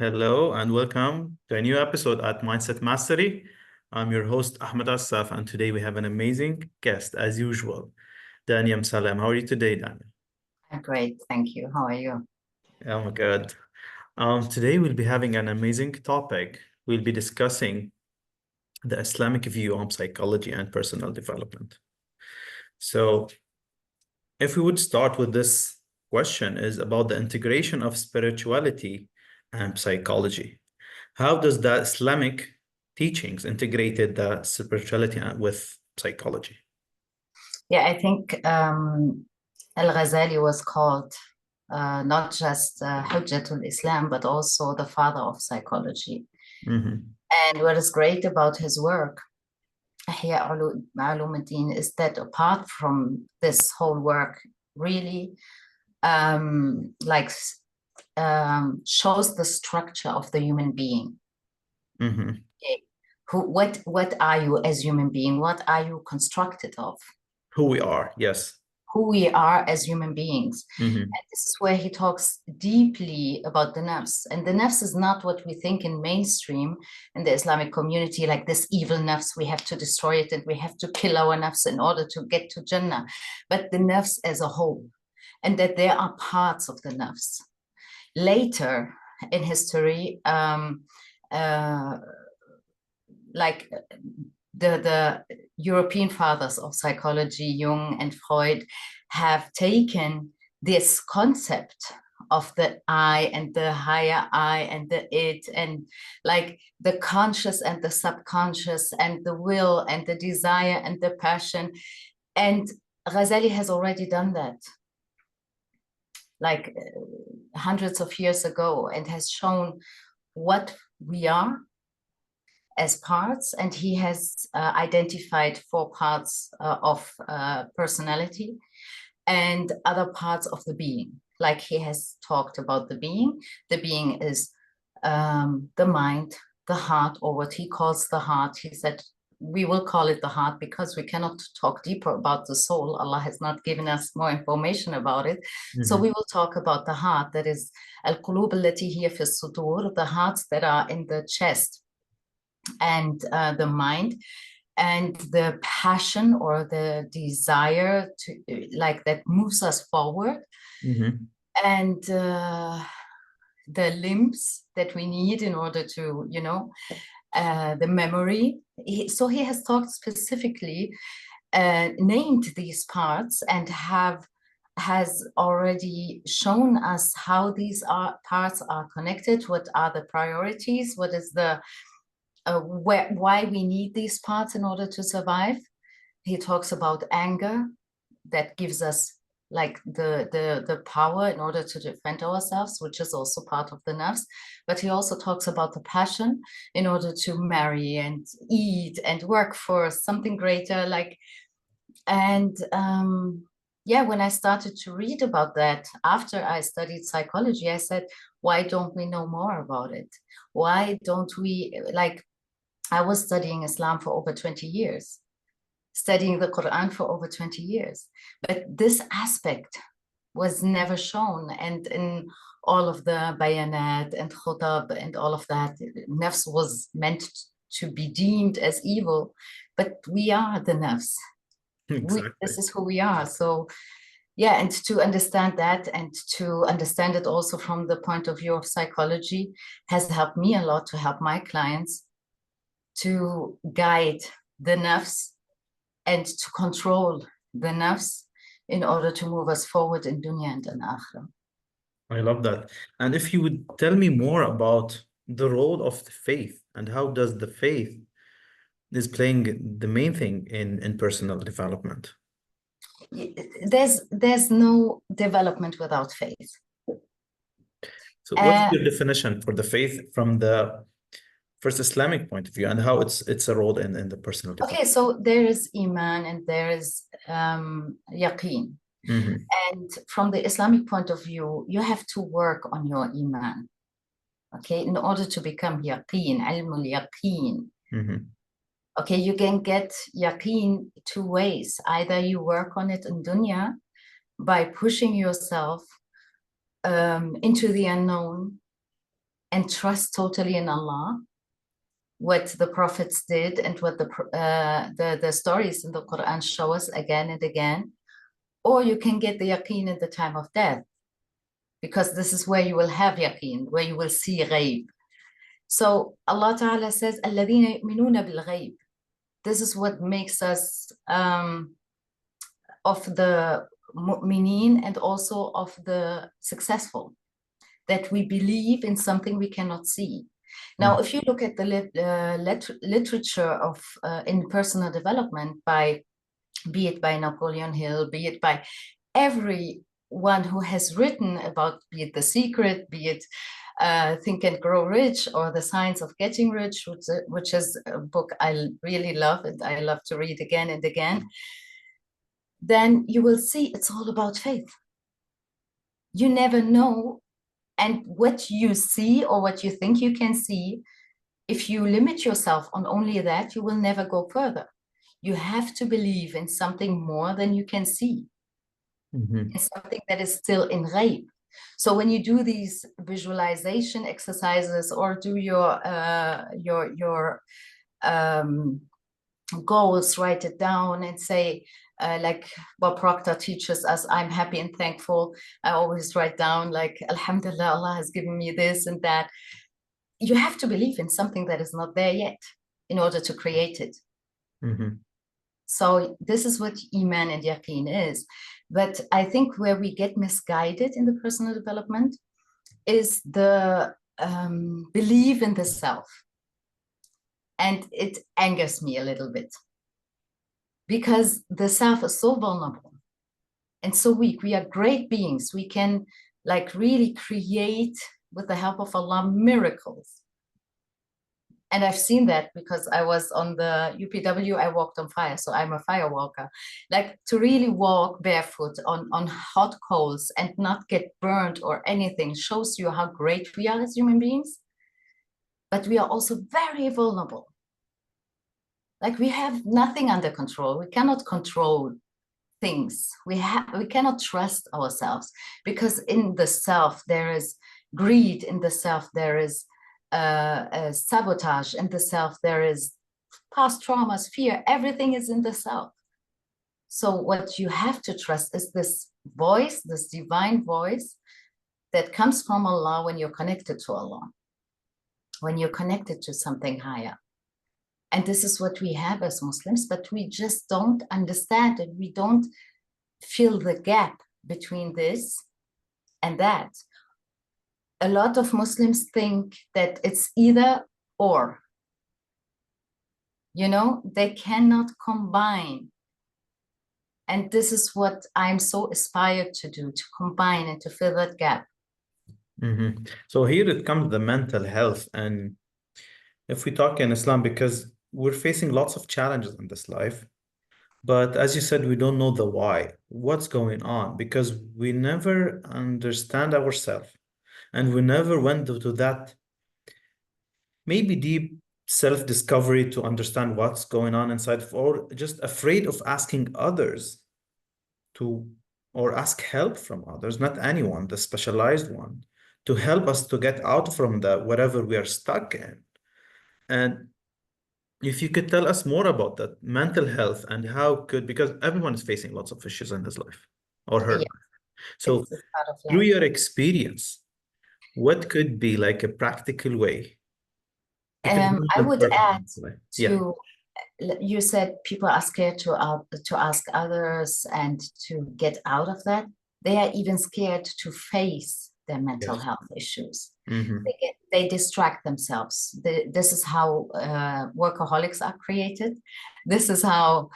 Hello and welcome to a new episode at Mindset Mastery. I'm your host, Ahmed Assaf, and today we have an amazing guest, as usual, Dania Moussallem. How are you today, Dania? I'm great, thank you. How are you? Oh, good. Today we'll be having an amazing topic. We'll be discussing the Islamic view on psychology and personal development. So, if we would start with this question, is about the integration of spirituality and psychology. How does the Islamic teachings integrated the spirituality with psychology? Yeah, I think Al-Ghazali was called not just Hujjatul Islam, but also the father of psychology. Hmm. And what is great about his work, Ihya Ulumuddin, is that apart from this whole work, really like shows the structure of the human being. Hmm. Okay. What are you as human being? What are you constructed of? Who we are, yes. Who we are as human beings. Hmm. And this is where he talks deeply about the nafs. And the nafs is not what we think in mainstream in the Islamic community, like this evil nafs, we have to destroy it and we have to kill our nafs in order to get to Jannah. But the nafs as a whole, and that there are parts of the nafs. Later in history, uh, like the European fathers of psychology, Jung and Freud, have taken this concept of the I and the higher I and the it, and like the conscious and the subconscious and the will and the desire and the passion. And Ghazali has already done that, like hundreds of years ago, and has shown what we are as parts, and he has identified four parts of personality and other parts of the being. Like he has talked about the being. The being is the mind, the heart, or what he calls the heart. He said, we will call it the heart because we cannot talk deeper about the soul. Allah has not given us more information about it. So we Hmm. will talk about the heart, that is al-qulub allati hiya fi sudur, the hearts that are in the chest, and the mind, and the passion or the desire to, like, that moves us forward, Hmm. and the limbs that we need in order to, the memory. So he has talked specifically, named these parts, and has already shown us how these parts are connected, what are the priorities, what is the why we need these parts in order to survive. He talks about anger, that gives us like the power in order to defend ourselves, which is also part of the nerves. But he also talks about the passion in order to marry and eat and work for something greater. Like, and yeah, when I started to read about that after I studied psychology, I said, why don't we know more about it? Why don't we, like, I was studying Islam for over 20 years, studying the Quran for over 20 years. But this aspect was never shown. And in all of the bayanat and khutab and all of that, nafs was meant to be deemed as evil. But we are the nafs. Exactly. This is who we are. So yeah, and to understand that, and to understand it also from the point of view of psychology, has helped me a lot to help my clients to guide the nafs and to control the nafs in order to move us forward in dunya and in akhirah. I love that. And if you would tell me more about the role of the faith and how does the faith is playing the main thing in personal development? There's no development without faith. So what's Uh, your definition for the faith from the first Islamic point of view and how it's a role in the personal okay, development? so there is iman and there is yaqeen. Hmm. And from the Islamic point of view, you have to work on your iman, okay, in order to become yaqeen, ilmul yaqeen. Hmm. Okay, you can get yaqeen two ways. Either you work on it in dunya by pushing yourself into the unknown and trust totally in Allah, what the prophets did and what the stories in the Quran show us again and again, or you can get the yaqeen in the time of death, because this is where you will have yaqeen, where you will see ghaib. So Allah Ta'ala says, الَّذِينَ يُؤْمِنُونَ بِالْغَيْبِ. This is what makes us of the mu'mineen and also of the successful, that we believe in something we cannot see. Now, if you look at the literature of in personal development, be it by Napoleon Hill, be it by everyone who has written about, be it The Secret, be it Think and Grow Rich, or The Science of Getting Rich, which is a book I really love and I love to read again and again, then you will see it's all about faith. You never know. And what you see or what you think you can see, if you limit yourself on only that, you will never go further. You have to believe in something more than you can see, in something that is still in ghaib. So when you do these visualization exercises or do your goals, write it down and say, like Bob Proctor teaches us, I'm happy and thankful. I always write down like, Alhamdulillah, Allah has given me this and that. You have to believe in something that is not there yet in order to create it. So this is what Iman and Yaqeen is. But I think where we get misguided in the personal development is the belief in the self. And it angers me a little bit, because the self is so vulnerable and so weak. We are great beings. We can like really create, with the help of Allah, miracles. And I've seen that because I was on the UPW, I walked on fire. So I'm a fire walker. Like to really walk barefoot on hot coals and not get burned or anything shows you how great we are as human beings. But we are also very vulnerable. Like we have nothing under control. We cannot control things. We cannot trust ourselves, because in the self there is greed, in the self there is sabotage, in the self there is past traumas, fear. Everything is in the self. So what you have to trust is this voice, this divine voice that comes from Allah when you're connected to Allah, when you're connected to something higher. And this is what we have as Muslims, but we just don't understand it. We don't fill the gap between this and that. A lot of Muslims think that it's either or. You know, they cannot combine. And this is what I'm so aspired to do, to combine and to fill that gap. So here it comes the mental health. And if we talk in Islam, because we're facing lots of challenges in this life, but as you said, we don't know the why, what's going on, because we never understand ourselves and we never went to that maybe deep self-discovery to understand what's going on inside, or just afraid of asking others to, or ask help from others, not anyone, the specialized one, to help us to get out from the whatever we are stuck in. And if you could tell us more about that mental health and how could, because everyone is facing lots of issues in his life or her life. So through your experience, what could be like a practical way? I would add to, you said people are scared to ask others and to get out of that. They are even scared to face their mental health issues. They distract themselves. This is how workaholics are created. This is how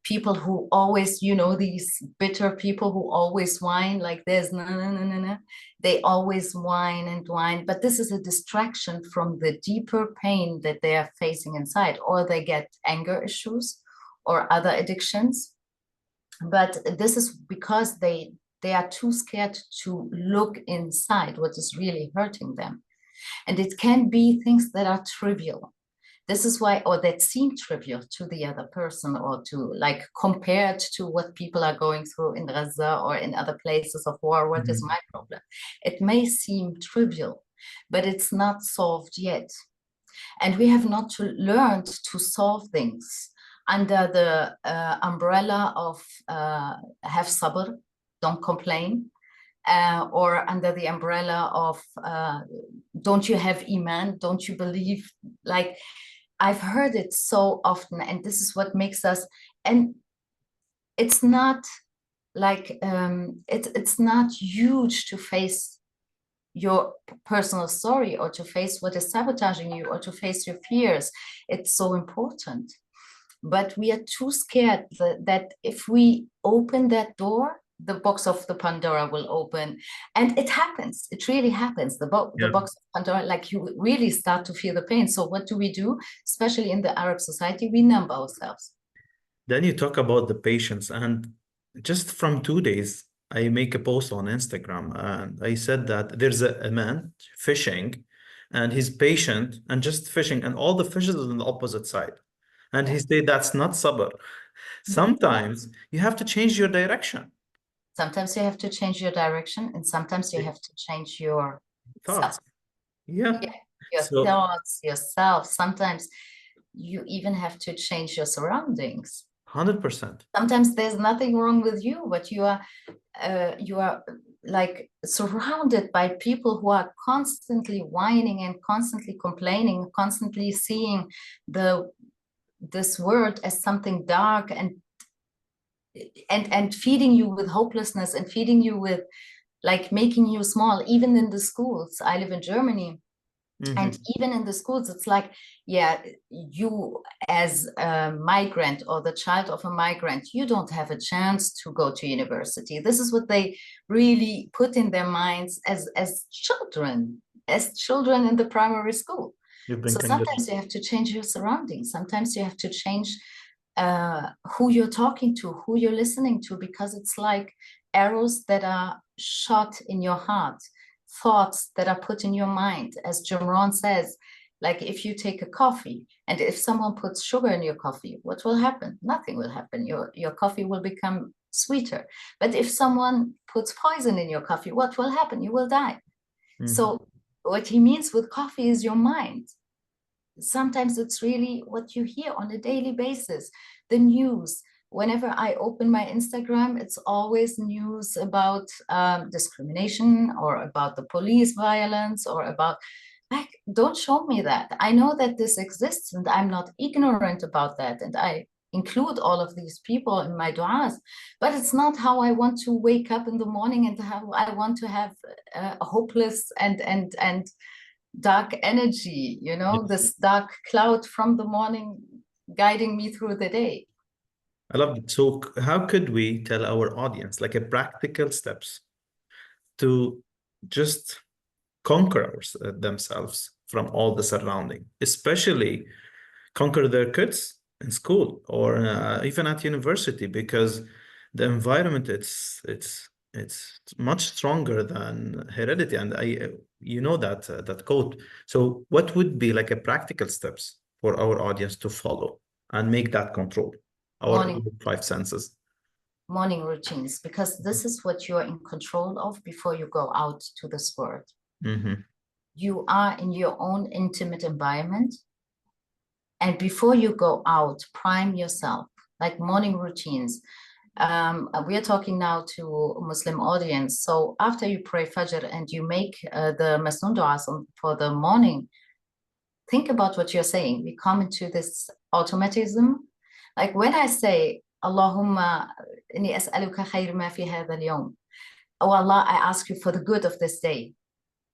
people who always, you know, these bitter people who always whine, like there's no. They always whine and whine, but this is a distraction from the deeper pain that they are facing inside, or they get anger issues or other addictions. But this is because they are too scared to look inside what is really hurting them. And it can be things that are trivial. This is why, or that seem trivial to the other person, or to like compared to what people are going through in Gaza or in other places of war. What is my problem? It may seem trivial, but it's not solved yet. And we have not learned to solve things under the umbrella of have sabr, don't complain, or under the umbrella of don't you have iman, don't you believe? Like, I've heard it so often, and this is what makes us, and it's not like it's not huge to face your personal story, or to face what is sabotaging you, or to face your fears. It's so important, but we are too scared that if we open that door, the box of the Pandora will open. And it happens, it really happens. The box of Pandora, like, you really start to feel the pain. So what do? Especially in the Arab society, we numb ourselves. Then you talk about the patience, and just from 2 days, I make a post on Instagram, and I said that there's a man fishing, and he's patient and just fishing, and all the fishes are on the opposite side. And he said that's not sabr. Sometimes you have to change your direction. Sometimes you have to change your direction, and sometimes you have to change your Thoughts. Yeah. Your So thoughts, yourself. Sometimes you even have to change your surroundings. 100%. Sometimes there's nothing wrong with you, but you are like surrounded by people who are constantly whining and constantly complaining, constantly seeing this world as something dark, and feeding you with hopelessness, and feeding you with, like, making you small. Even in the schools, I live in Germany, and even in the schools, it's like, yeah, you as a migrant, or the child of a migrant, you don't have a chance to go to university. This is what they really put in their minds as children in the primary school. So sometimes you have to change your surroundings. Sometimes you have to change who you're talking to, who you're listening to, because it's like arrows that are shot in your heart, thoughts that are put in your mind. As Jim Rohn says, like, if you take a coffee, and if someone puts sugar in your coffee, what will happen? Nothing will happen. Your coffee will become sweeter. But if someone puts poison in your coffee, what will happen? You will die. So what he means with coffee is your mind. Sometimes it's really what you hear on a daily basis, the news. Whenever I open my Instagram, it's always news about discrimination, or about the police violence, or about, like, don't show me that. I know that this exists, and I'm not ignorant about that. And I include all of these people in my du'as, but it's not how I want to wake up in the morning, and how I want to have a hopeless and dark energy, this dark cloud from the morning guiding me through the day. I love it. So how could we tell our audience, like, a practical steps to just conquer themselves from all the surrounding, especially conquer their kids in school, or even at university, because the environment, it's much stronger than heredity. And that quote. So what would be like a practical steps for our audience to follow and make that control our five senses? Morning routines, because this is what you're in control of before you go out to this world. You are in your own intimate environment, and before you go out, prime yourself, like morning routines. We are talking now to a Muslim audience. So after you pray Fajr and you make the Masnoon du'as for the morning, think about what you're saying. We come into this automatism. Like when I say, Allahumma inni as'aluka khayr ma fi hadha al-yawm. Oh Allah, I ask you for the good of this day.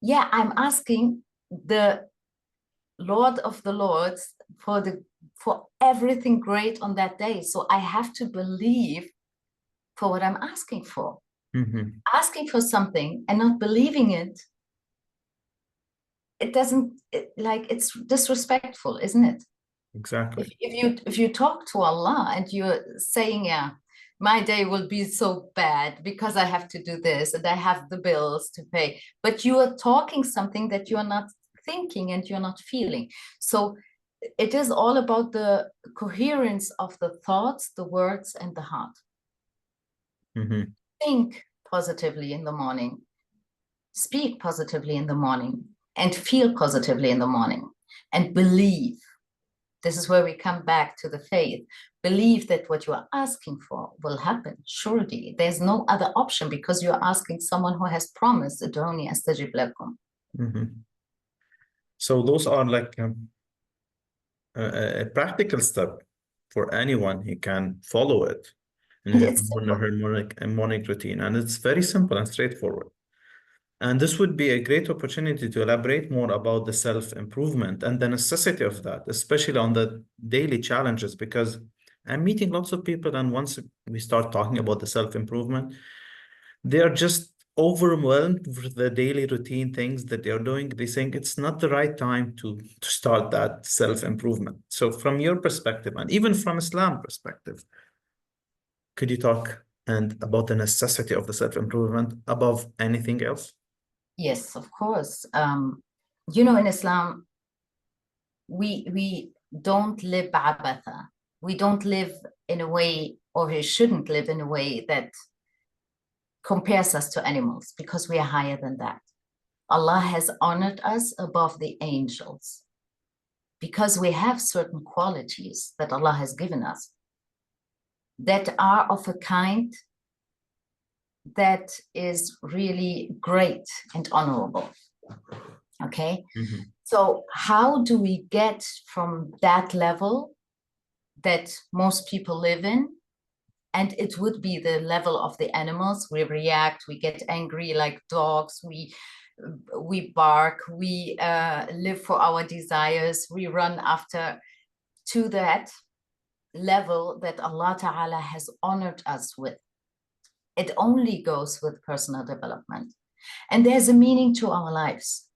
Yeah, I'm asking the Lord of the Lords for everything great on that day. So I have to believe for what I'm asking for. Asking for something and not believing it, it's disrespectful, isn't it? Exactly. If you talk to Allah and you're saying, yeah, my day will be so bad because I have to do this and I have the bills to pay, but you are talking something that you're not thinking and you're not feeling. So it is all about the coherence of the thoughts, the words, and the heart. Mm-hmm. Think positively in the morning, speak positively in the morning, and feel positively in the morning, and believe. This is where we come back to the faith. Believe that what you are asking for will happen. Surely there's no other option, because you are asking someone who has promised, Dania Moussallem. Mm-hmm. So those are like a practical step for anyone. He can follow it in And his it's simple. morning routine, and it's very simple and straightforward. And this would be a great opportunity to elaborate more about the self-improvement and the necessity of that, especially on the daily challenges, because I'm meeting lots of people, and once we start talking about the self-improvement, they are just overwhelmed with the daily routine things that they are doing. They think it's not the right time to start that self-improvement. So from your perspective, and even from Islam perspective, could you talk and about the necessity of the self-improvement above anything else? Yes, of course. You know, in Islam, we don't live ba'abatha. We don't live in a way, or we shouldn't live in a way that compares us to animals, because we are higher than that. Allah has honored us above the angels because we have certain qualities that Allah has given us that are of a kind that is really great and honorable. Okay. Mm-hmm. So how do we get from that level that most people live in? And it would be the level of the animals. We react, we get angry like dogs, we bark, we live for our desires, we run after, to that level that Allah Ta'ala has honored us with. It only goes with personal development. And there's a meaning to our lives.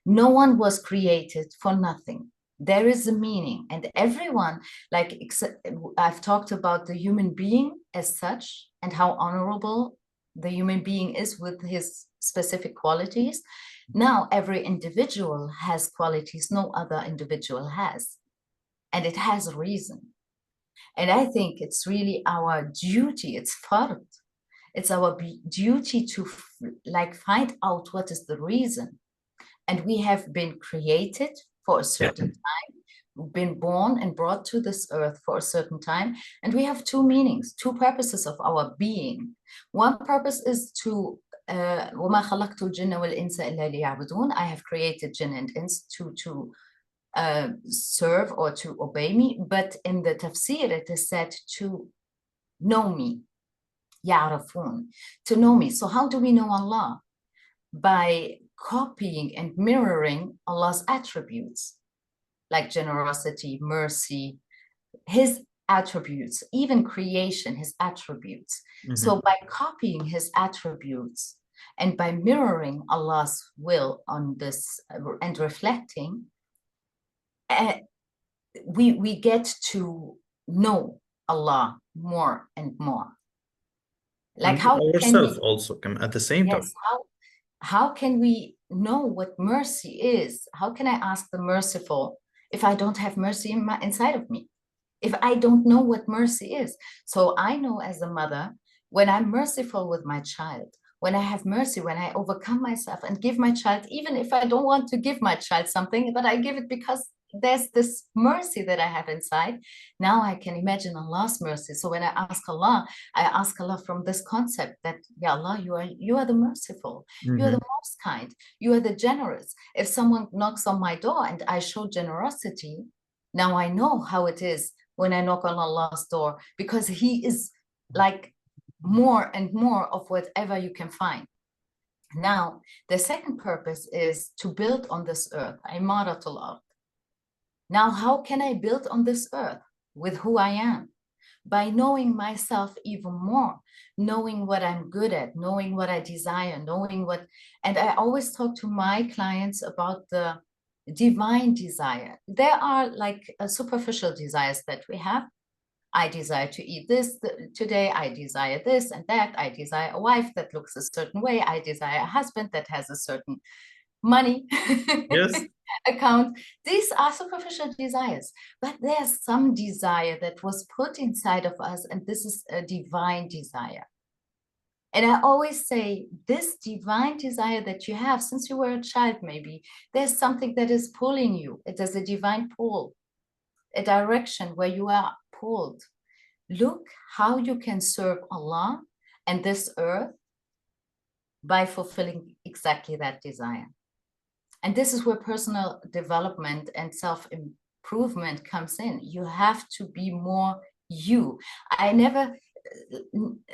No one was created for nothing. There is a meaning, and everyone, like I've talked about the human being as such and how honorable the human being is with his specific qualities. Now every individual has qualities no other individual has, and it has a reason. And I think it's really our duty, it's fard, it's our duty to like find out what is the reason. And we have been created for a certain time, been born and brought to this earth for a certain time. And we have two meanings, two purposes of our being. One purpose is to وَمَا خَلَقْتُ الْجِنَّ وَالْإِنسَ إِلَّا لِيَعْبُدُونَ. I have created jinn and ins to serve or to obey me. But in the tafsir, it is said to know me, يَعْرَفُونَ, to know me. So how do we know Allah? By copying and mirroring Allah's attributes, like generosity, mercy, his attributes, even creation, his attributes. Mm-hmm. So by copying his attributes and by mirroring Allah's will on this and reflecting, we get to know Allah more and more. Like And how can we also come at the same time. Yes, how can we know what mercy is? How can I ask the merciful if I don't have mercy inside of me? If I don't know what mercy is? So I know as a mother, when I'm merciful with my child, when I have mercy, when I overcome myself and give my child, even if I don't want to give my child something, but I give it because there's this mercy that I have inside. Now I can imagine Allah's mercy. So when I ask Allah from this concept that, Ya Allah, you are the merciful, Mm-hmm. you are the most kind, you are the generous. If someone knocks on my door and I show generosity, now I know how it is when I knock on Allah's door, because He is like more and more of whatever you can find. Now, the second purpose is to build on this earth, imaratul ard. Now, how can I build on this earth with who I am? By knowing myself even more, knowing what I'm good at, knowing what I desire, knowing what, and I always talk to my clients about the divine desire. There are like superficial desires that we have. I desire to eat this today. I desire this and that. I desire a wife that looks a certain way. I desire a husband that has a certain money, Yes, account. These are superficial desires, but there's some desire that was put inside of us, and this is a divine desire. And I always say, this divine desire that you have since you were a child, maybe, there's something that is pulling you. It is a divine pull, a direction where you are pulled. Look how you can serve Allah and this earth by fulfilling exactly that desire. And this is where personal development and self-improvement comes in. You have to be more you.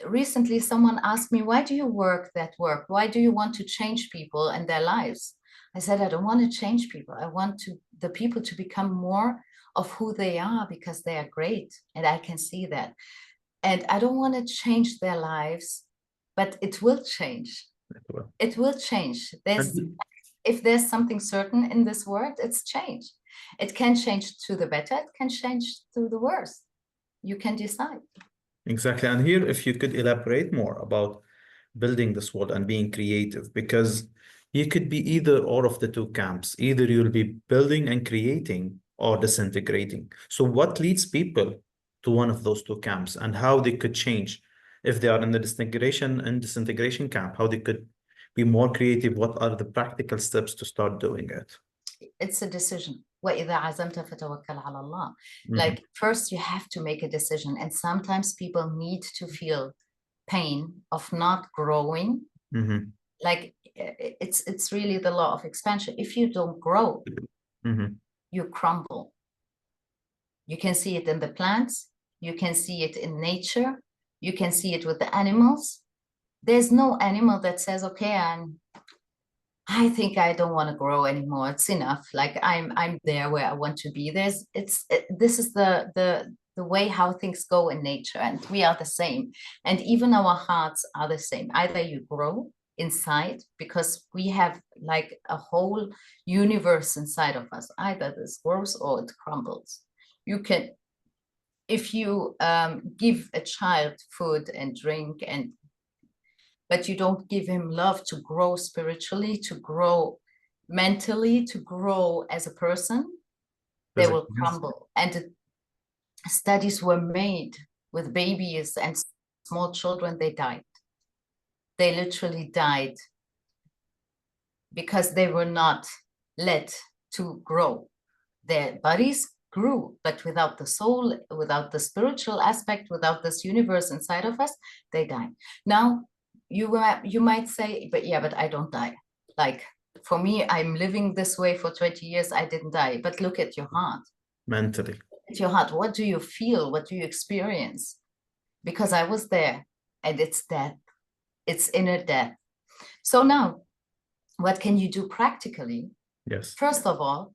Recently someone asked me, why do you work that work? Why do you want to change people and their lives? I said, I don't want to change people. I want the people to become more of who they are, because they are great. And I can see that. And I don't want to change their lives, but it will change. It will change. If there's something certain in this world, it's change. It can change to the better, it can change to the worse. You can decide. exactly. And here, if you could elaborate more about building this world and being creative, because you could be either or of the two camps. Either you'll be building and creating or disintegrating. So what leads people to one of those two camps, and how they could change if they are in the disintegration camp, how they could be more creative? What are the practical steps to start doing it? It's a decision. وَإِذَا عَزَمْتَ فَتَوَكَّلْ عَلَى اللَّهِ. Mhm. Like, first you have to make a decision. And sometimes people need to feel pain of not growing. Mhm. Like, it's really the law of expansion. If you don't grow, Mhm. you crumble. You can see it in the plants. You can see it in nature. You can see it with the animals. There's no animal that says, okay, I think I don't want to grow anymore. It's enough. Like, I'm there where I want to be. This is the way how things go in nature, and we are the same. And even our hearts are the same. Either you grow inside, because we have like a whole universe inside of us. Either this grows or it crumbles. You can, if you give a child food and drink, but you don't give him love to grow spiritually, to grow mentally, to grow as a person, they will crumble. And studies were made with babies and small children. They died. They literally died because they were not let to grow. Their bodies grew, but without the soul, without the spiritual aspect, without this universe inside of us, they died. Now, you might say, but yeah, but I don't die. Like, for me, I'm living this way for 20 years, I didn't die. But look at your heart. Mentally. At your heart, what do you feel? What do you experience? Because I was there, and it's death. It's inner death. So now, what can you do practically? Yes. First of all,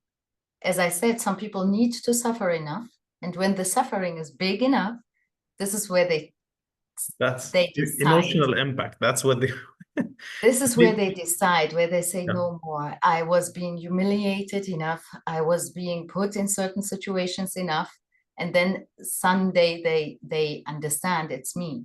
as I said, some people need to suffer enough. And when the suffering is big enough, this is where they decide. Emotional impact. That's what they This is where they decide, where they say, Yeah. no more. I was being humiliated enough. I was being put in certain situations enough. And then someday they understand it's me.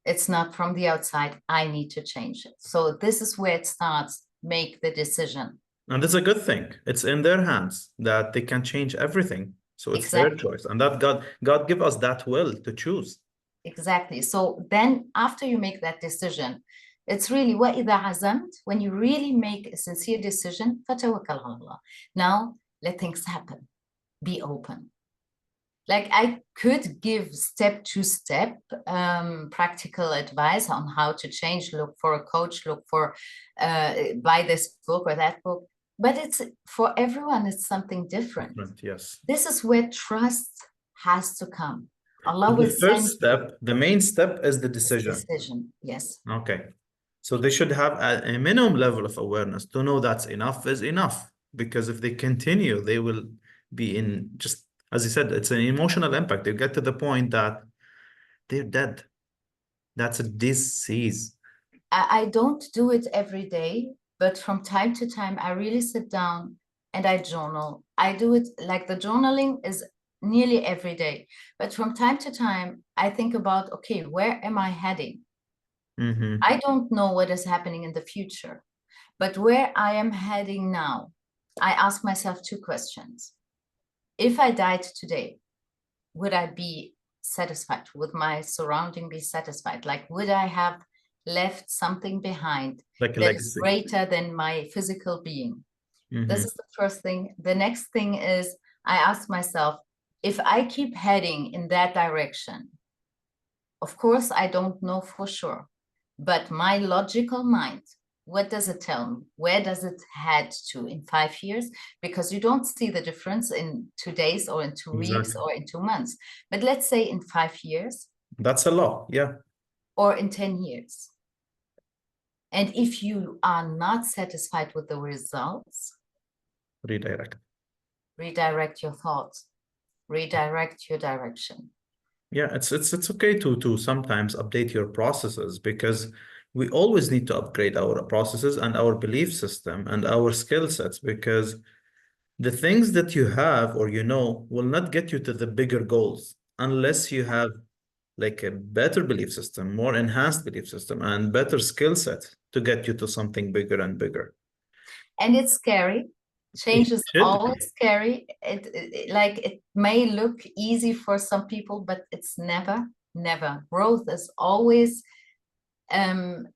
It's not from the outside. I need to change it. So this is where it starts. Make the decision. And it's a good thing. It's in their hands that they can change everything. So it's their Exactly. choice. And that God give us that will to choose. Exactly. So then after you make that decision, it's really وَإِذَا عَزَمْتَ, when you really make a sincere decision, فَتَوَكَّلْ عَلَى اللَّهِ. Now let things happen. Be open. Like, I could give step-to-step practical advice on how to change. Look for a coach, look for buy this book or that book. But it's for everyone, it's something different. Yes. This is where trust has to come. Allah will The first send step, the main step is the decision. decision. Yes. Okay. So they should have a minimum level of awareness to know that's enough is enough. Because if they continue, they will be in, just as you said, it's an emotional impact. They get to the point that they're dead. That's a disease. I don't do it every day, but from time to time, I really sit down and I journal. I do it, like, the journaling is nearly every day. But from time to time, I think about, okay, where am I heading? Mhm. I don't know what is happening in the future. But where I am heading now, I ask myself two questions. If I died today, would I be satisfied? Would my surrounding be satisfied? Like, would I have left something behind Like a that is legacy. greater than my physical being? This Mm-hmm. is the first thing. The next thing is I ask myself, if I keep heading in that direction, of course, I don't know for sure, but my logical mind, what does it tell me? Where does it head to in 5 years? Because you don't see the difference in 2 days or in 2 weeks Exactly. or in 2 months. But let's say in 5 years That's a lot. Yeah. or in 10 years. And if you are not satisfied with the results, Redirect. redirect your thoughts, redirect your direction. Yeah, it's okay to sometimes update your processes, because we always need to upgrade our processes and our belief system and our skill sets, because the things that you have or you know will not get you to the bigger goals unless you have like a better belief system, more enhanced belief system, and better skill set to get you to something bigger and bigger. And it's scary. It Change is should always be. scary. Like it may look easy for some people, but it's never, never. Growth is always um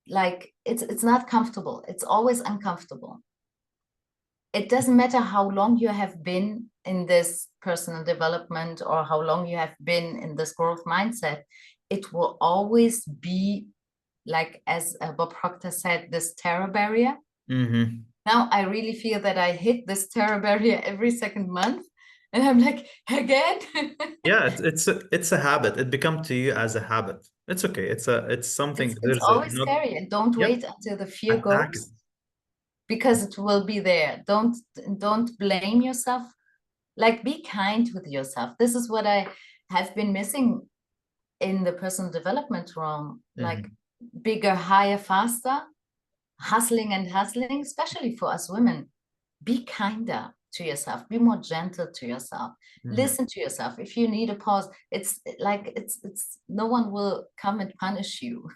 like it's not comfortable. It's always uncomfortable. It doesn't matter how long you have been in this personal development or how long you have been in this growth mindset, it will always be like, as Bob Proctor said, this terror barrier. Mm-hmm. Now I really feel that I hit this terror barrier every second month, and I'm like, again. Yeah, it's a habit. It becomes to you as a habit. It's okay. It's something. It's There's a always not. scary, and don't Yep. wait until the fear Attack it. goes, because it will be there. Don't blame yourself. Like, be kind with yourself. This is what I have been missing in the personal development realm. Like, Mm-hmm. bigger, higher, faster, hustling and hustling, especially for us women. Be kinder to yourself, be more gentle to yourself, Mm-hmm. listen to yourself. If you need a pause, it's like it's no one will come and punish you.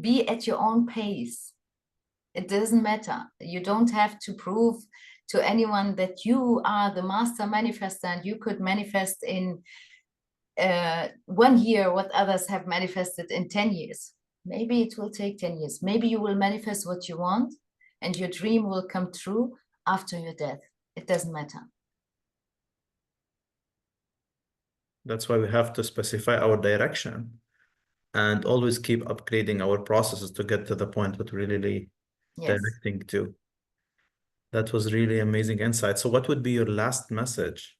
Be at your own pace. It doesn't matter. You don't have to prove to anyone that you are the master manifester and you could manifest in 1 year what others have manifested in 10 years. Maybe it will take 10 years. Maybe you will manifest what you want and your dream will come true after your death. It doesn't matter. That's why we have to specify our direction and always keep upgrading our processes to get to the point that we're really Yes. directing to. That was really amazing insight. So what would be your last message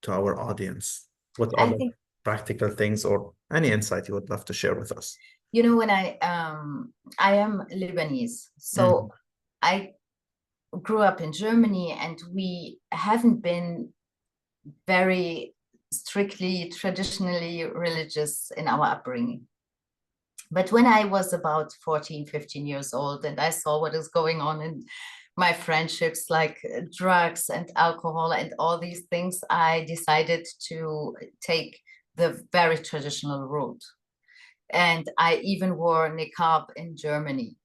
to our audience? What I other think, practical things or any insight you would love to share with us? when I am Lebanese, so Mhm. I grew up in Germany and we haven't been very strictly traditionally religious in our upbringing. But when I was about 14, 15 years old and I saw what is going on in my friendships, like drugs and alcohol and all these things, I decided to take the very traditional route. And I even wore niqab in Germany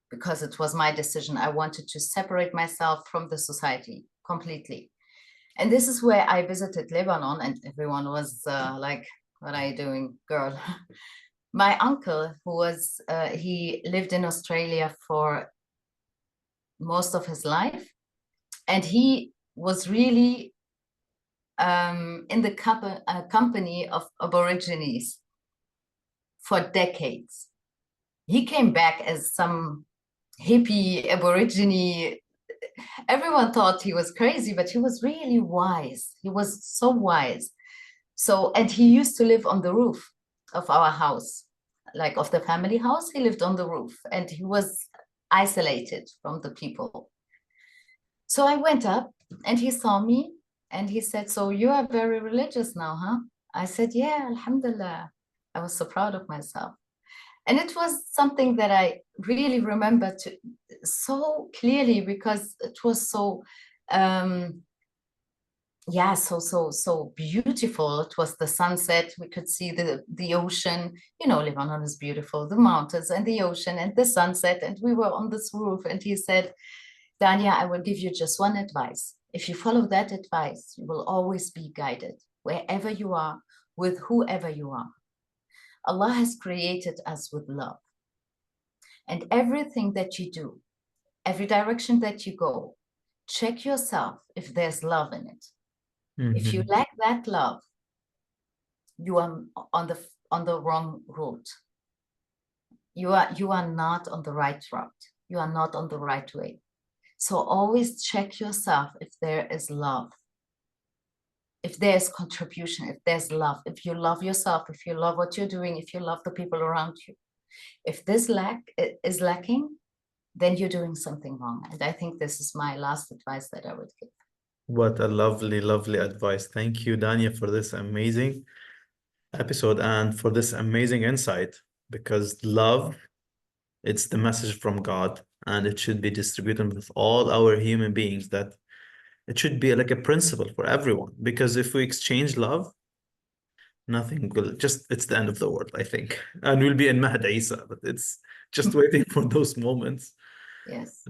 because it was my decision. I wanted to separate myself from the society completely. And this is where I visited Lebanon, and everyone was like, "What are you doing, girl?" My uncle, he lived in Australia for most of his life, and he was really in the company of Aborigines for decades. He came back as some hippie Aborigine. Everyone thought he was crazy, but he was really wise. He was so wise. So, and he used to live on the roof of our house, like of the family house. He lived on the roof and he was isolated from the people. So I went up and he saw me and he said, "So you are very religious now, huh?" I said, "Yeah, Alhamdulillah." I was so proud of myself. And it was something that I really remember so clearly because it was so um, yeah, so beautiful. It was the sunset. We could see the ocean. You know, Lebanon is beautiful, the mountains and the ocean and the sunset. And we were on this roof, and he said, Dania, I will give you just one advice. If you follow that advice, you will always be guided wherever you are, with whoever you are. Allah has created us with love. And everything that you do, every direction that you go, check yourself if there's love in it. If you lack that love, you are on the wrong route. You are not on the right route. You are not on the right way. So always check yourself if there is love, if there's contribution, if there's love, if you love yourself, if you love what you're doing, if you love the people around you. If this is lacking, then you're doing something wrong. And I think this is my last advice that I would give. What a lovely, lovely advice. Thank you, Dania, for this amazing episode and for this amazing insight, because love, it's the message from God, and it should be distributed with all our human beings, that it should be like a principle for everyone. Because if we exchange love, nothing will, just, it's the end of the world, I think. And we'll be in Mahd Isa, but it's just waiting for those moments. Yes.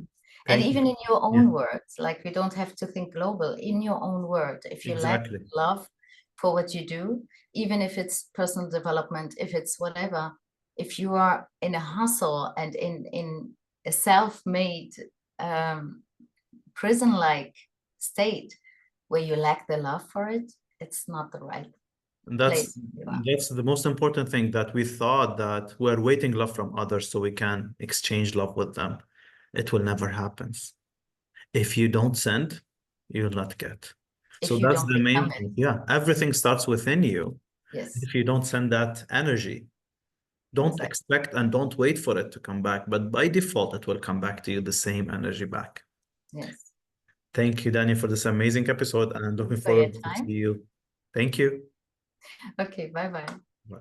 And Thank you. even in your Yeah, own words, like we don't have to think global, in your own word, if you lack exactly. love for what you do, even if it's personal development, if it's whatever, if you are in a hustle and in a self-made prison-like state where you lack the love for it, it's not the right And place you are. that's the most important thing, that we thought that we're waiting love from others so we can exchange love with them. It will never happen. If you don't send, you will not get. So If you that's don't the become main it. thing. Yeah, everything starts within you. Yes, If you don't send that energy, don't exactly. expect and don't wait for it to come back. But by default, it will come back to you, the same energy back. Yes. Thank you, Danny, for this amazing episode, and looking For your forward to see time. you. Thank you. Okay, bye-bye. Bye.